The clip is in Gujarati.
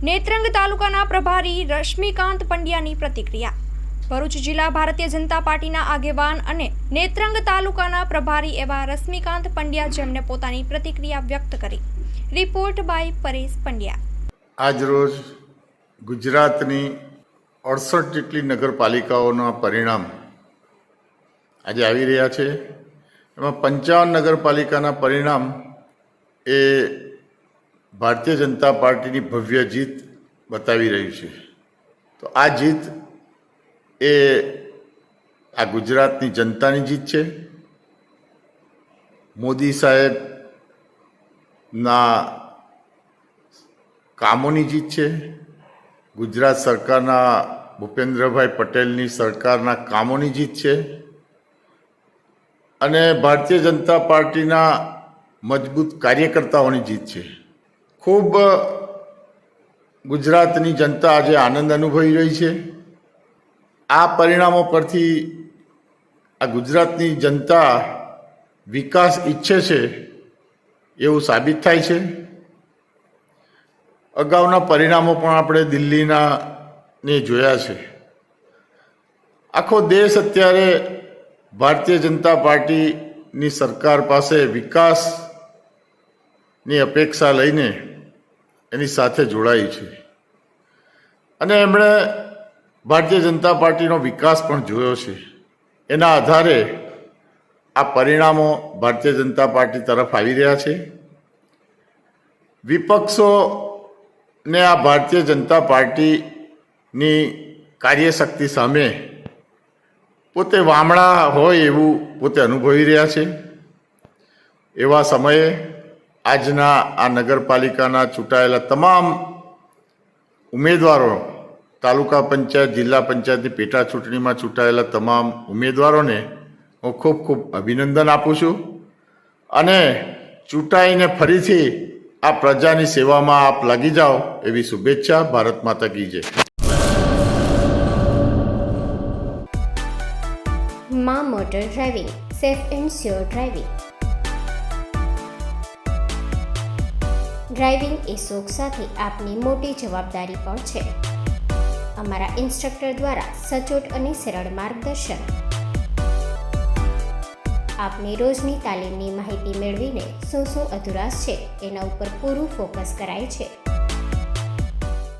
નેત્રંગ તાલુકાના પ્રભારી રશ્મિકાંત પંડ્યાની પ્રતિક્રિયા. ભરૂચ જિલ્લા ભારતીય જનતા પાર્ટીના આગેવાન અને નેત્રંગ તાલુકાના પ્રભારી એવા રશ્મિકાંત પંડ્યા જેમણે પોતાની પ્રતિક્રિયા વ્યક્ત કરી. Report by Paresh Pandya. આજરોજ ગુજરાતની 68 જેટલી નગરપાલિકાઓના પરિણામ આજે આવી રહ્યા છે. એમાં 55 નગરપાલિકાના પરિણામ એ ભારતીય જનતા પાર્ટીની ભવ્ય જીત બતાવી રહ્યું છે. તો આ જીત એ આ ગુજરાતની જનતાની જીત છે. મોદી સાહેબના કામોની જીત છે. ગુજરાત સરકારના ભૂપેન્દ્રભાઈ પટેલની સરકારના કામોની જીત છે. અને ભારતીય જનતા પાર્ટીના મજબૂત કાર્યકર્તાઓની જીત છે. ખૂબ ગુજરાતની જનતા આજે આનંદ અનુભવી રહી છે. આ પરિણામો પરથી આ ગુજરાતની જનતા વિકાસ ઈચ્છે છે એવું સાબિત થાય છે. અગાઉના પરિણામો પણ આપણે દિલ્હીના ને જોયા છે. આખો દેશ અત્યારે ભારતીય જનતા પાર્ટીની સરકાર પાસે વિકાસની અપેક્ષા લઈને એની સાથે જોડાઈ છે. અને એમણે ભારતીય જનતા પાર્ટીનો વિકાસ પણ જોયો છે. એના આધારે આ પરિણામો ભારતીય જનતા પાર્ટી તરફ આવી રહ્યા છે. વિપક્ષોને આ ભારતીય જનતા પાર્ટીની કાર્યશક્તિ સામે પોતે વામણા હોય એવું પોતે અનુભવી રહ્યા છે. એવા સમયે આજના આ નગરપાલિકાના ચૂંટાયેલા તમામ ઉમેદવારો, તાલુકા પંચાયત, જિલ્લા પંચાયતની પેટા ચૂંટણીમાં ચૂંટાયેલા તમામ ઉમેદવારોને હું ખૂબ ખૂબ અભિનંદન આપું છું. અને ચૂંટાઈને ફરીથી આ પ્રજાની સેવામાં આપ લાગી જાઓ એવી શુભેચ્છા. ભારત માતા કી જય. માં motor driving, safe and sure driving. Driving એ શોખ સાથે આપની મોટી જવાબદારી પણ છે. અમારા ઇન્સ્ટ્રક્ટર દ્વારા સચોટ અને સરળ માર્ગદર્શન. આપની રોજની તાલીમની માહિતી મેળવીને શું અધુરાશ છે એના ઉપર પૂરું ફોકસ કરાય છે.